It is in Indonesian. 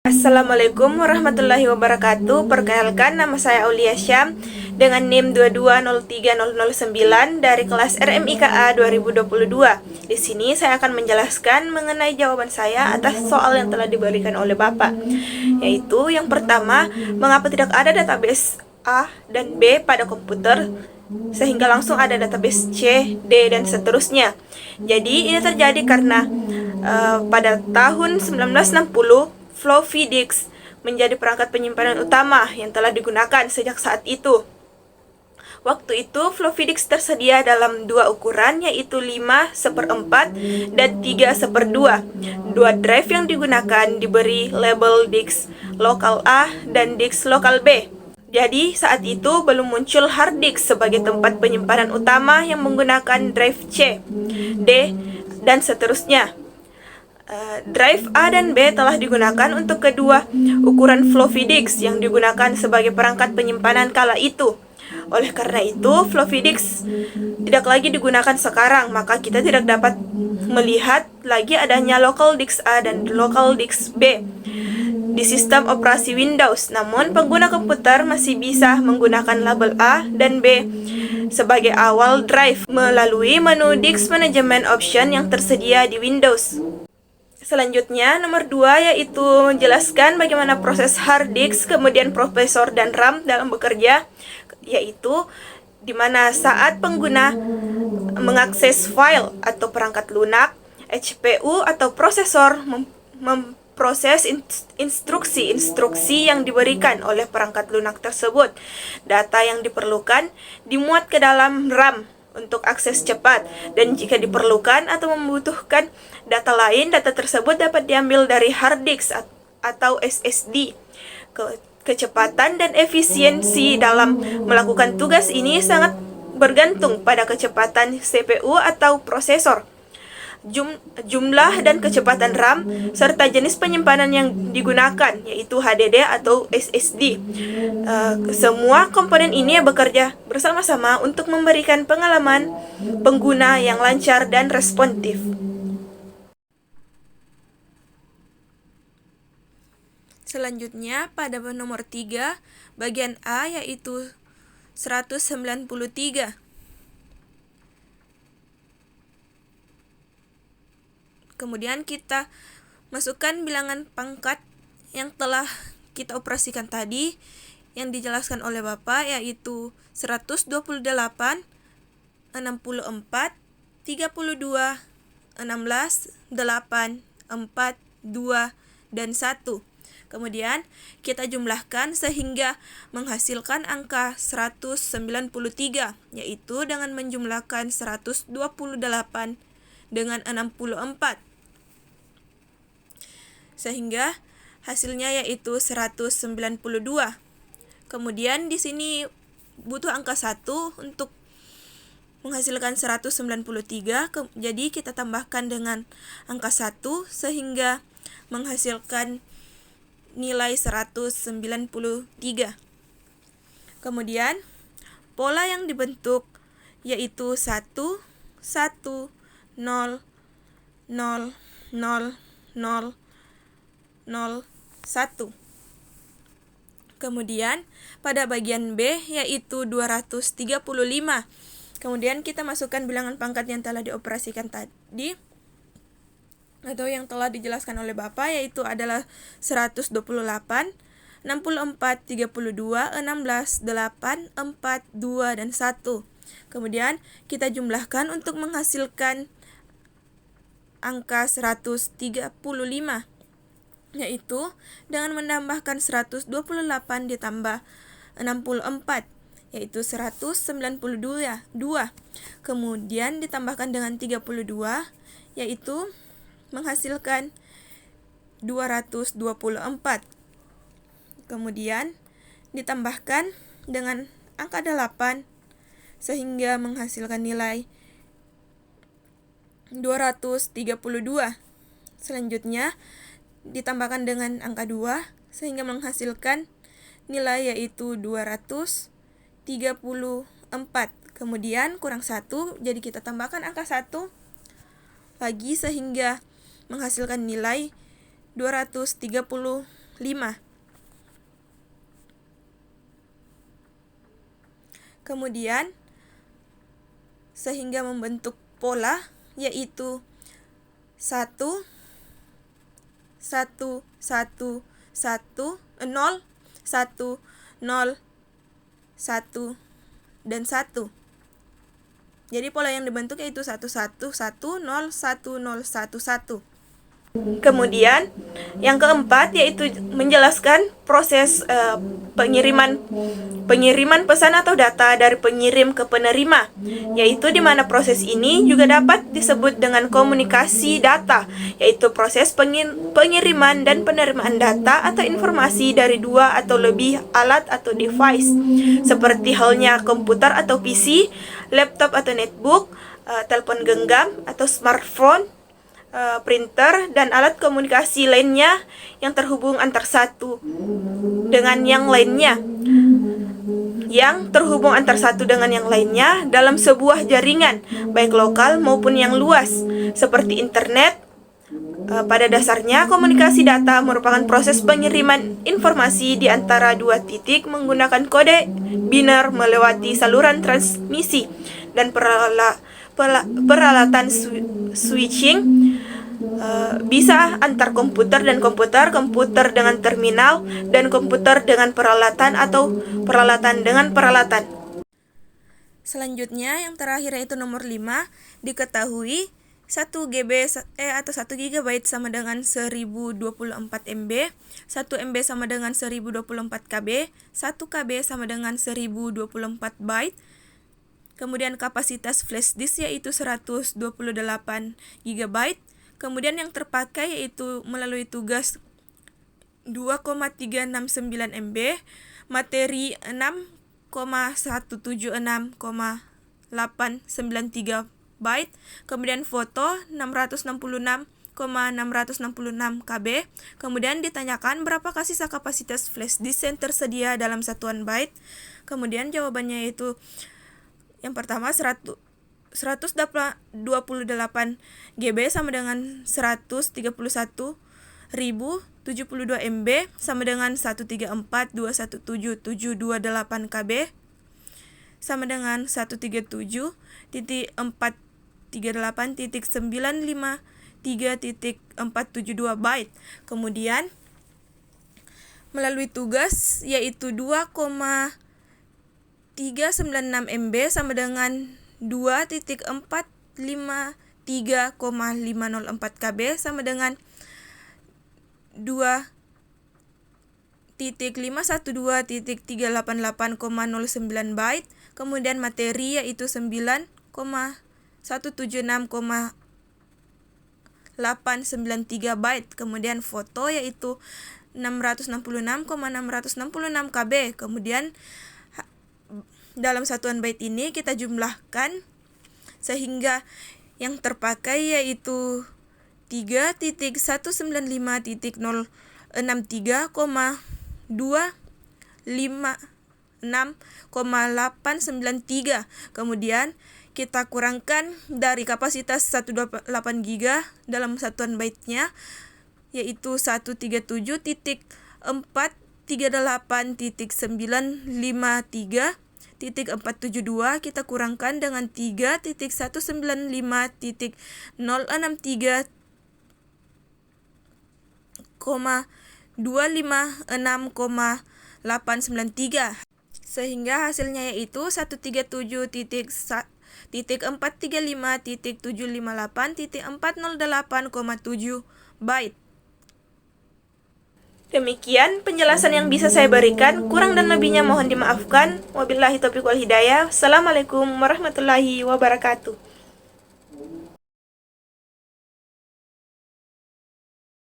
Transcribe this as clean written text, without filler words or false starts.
Assalamualaikum warahmatullahi wabarakatuh. Perkenalkan, nama saya Aulia Syam dengan NIM 2203009 dari kelas RMIKA 2022. Di sini saya akan menjelaskan mengenai jawaban saya atas soal yang telah diberikan oleh Bapak. Yaitu yang pertama, mengapa tidak ada database A dan B pada komputer sehingga langsung ada database C, D, dan seterusnya. Jadi ini terjadi karena pada tahun 1960 floppy disk menjadi perangkat penyimpanan utama yang telah digunakan sejak saat itu. Waktu itu floppy disk tersedia dalam dua ukuran, yaitu 5/4 dan 3/2. Dua drive yang digunakan diberi label disk lokal A dan disk lokal B. Jadi saat itu belum muncul hard disk sebagai tempat penyimpanan utama yang menggunakan drive C, D, dan seterusnya. Drive A dan B telah digunakan untuk kedua ukuran floppy disk yang digunakan sebagai perangkat penyimpanan kala itu. Oleh karena itu, floppy disk tidak lagi digunakan sekarang, maka kita tidak dapat melihat lagi adanya local disk A dan local disk B di sistem operasi Windows. Namun, pengguna komputer masih bisa menggunakan label A dan B sebagai awal drive melalui menu Disk Management Option yang tersedia di Windows. Selanjutnya, nomor 2 yaitu menjelaskan bagaimana proses hard disk, kemudian prosesor dan RAM dalam bekerja, yaitu di mana saat pengguna mengakses file atau perangkat lunak, CPU atau prosesor memproses instruksi-instruksi yang diberikan oleh perangkat lunak tersebut. Data yang diperlukan dimuat ke dalam RAM untuk akses cepat, dan jika diperlukan atau membutuhkan data lain, data tersebut dapat diambil dari hard disk atau SSD. Kecepatan dan efisiensi dalam melakukan tugas ini sangat bergantung pada kecepatan CPU atau prosesor, jumlah dan kecepatan RAM, serta jenis penyimpanan yang digunakan, yaitu HDD atau SSD. Semua komponen ini bekerja bersama-sama untuk memberikan pengalaman pengguna yang lancar dan responsif. Selanjutnya, pada nomor 3, bagian A yaitu 193. Kemudian kita masukkan bilangan pangkat yang telah kita operasikan tadi yang dijelaskan oleh Bapak, yaitu 128, 64, 32, 16, 8, 4, 2, dan 1. Kemudian kita jumlahkan sehingga menghasilkan angka 193, yaitu dengan menjumlahkan 128 dengan 64. Sehingga hasilnya yaitu 192. Kemudian di sini butuh angka 1 untuk menghasilkan 193, jadi kita tambahkan dengan angka 1 sehingga menghasilkan nilai 193. Kemudian pola yang dibentuk yaitu 1, 1, 0, 0, 0, 0, 0, 1. Kemudian pada bagian B yaitu 235. Kemudian kita masukkan bilangan pangkat yang telah dioperasikan tadi atau yang telah dijelaskan oleh Bapak, yaitu adalah 128, 64, 32, 16, 8, 4, 2, dan 1. Kemudian kita jumlahkan untuk menghasilkan angka 135, yaitu dengan menambahkan 128 ditambah 64, yaitu 192. Kemudian ditambahkan dengan 32, yaitu menghasilkan 224. Kemudian ditambahkan dengan angka 8 sehingga menghasilkan nilai 232. Selanjutnya ditambahkan dengan angka 2 sehingga menghasilkan nilai yaitu 234. Kemudian kurang 1, jadi kita tambahkan angka 1 lagi sehingga menghasilkan nilai 235. Kemudian sehingga membentuk pola, yaitu 1 1 1 1 0 1 0 1 dan 1. Jadi pola yang dibentuk yaitu 1 1 1 0 1 0 1 1. Kemudian yang keempat yaitu menjelaskan proses pengiriman pesan atau data dari pengirim ke penerima, yaitu di mana proses ini juga dapat disebut dengan komunikasi data, yaitu proses pengiriman dan penerimaan data atau informasi dari dua atau lebih alat atau device, seperti halnya komputer atau PC, laptop atau netbook, telepon genggam atau smartphone, printer, dan alat komunikasi lainnya yang terhubung antar satu dengan yang lainnya. Dalam sebuah jaringan, baik lokal maupun yang luas, seperti internet. Pada dasarnya, komunikasi data merupakan proses pengiriman informasi di antara dua titik menggunakan kode biner melewati saluran transmisi dan peralatan switching, bisa antar komputer dan komputer dengan terminal, dan komputer dengan peralatan atau peralatan dengan peralatan. Selanjutnya yang terakhir yaitu nomor 5, diketahui 1 GB atau 1 GB sama dengan 1024 MB, 1 MB sama dengan 1024 KB, 1 KB sama dengan 1024 byte. Kemudian kapasitas flash disk yaitu 128 GB. Kemudian yang terpakai yaitu melalui tugas 2,369 MB, materi 6,176,893 byte, kemudian foto 666,666 KB. Kemudian ditanyakan berapakah sisa kapasitas flash disk yang tersedia dalam satuan byte. Kemudian jawabannya yaitu yang pertama 128 GB sama dengan 131.072 MB sama dengan 134.217.728 KB sama dengan 137.438.953.472 byte. Kemudian melalui tugas yaitu 2,396 MB sama dengan 2.453,504 KB sama dengan 2.512.388,09 byte. Kemudian materi yaitu 9,176,893 byte. Kemudian foto yaitu 666,666 KB. Kemudian dalam satuan byte ini kita jumlahkan sehingga yang terpakai yaitu 3.195.063,256,893. Kemudian kita kurangkan dari kapasitas 128 GB dalam satuan byte-nya yaitu 137.48.953.472 kita kurangkan dengan 3.195.063,256,893 sehingga hasilnya yaitu 137.435.758.408,7 byte. Demikian penjelasan yang bisa saya berikan, kurang dan lebihnya mohon dimaafkan. Wabillahi taufiq wal hidayah. Assalamualaikum warahmatullahi wabarakatuh.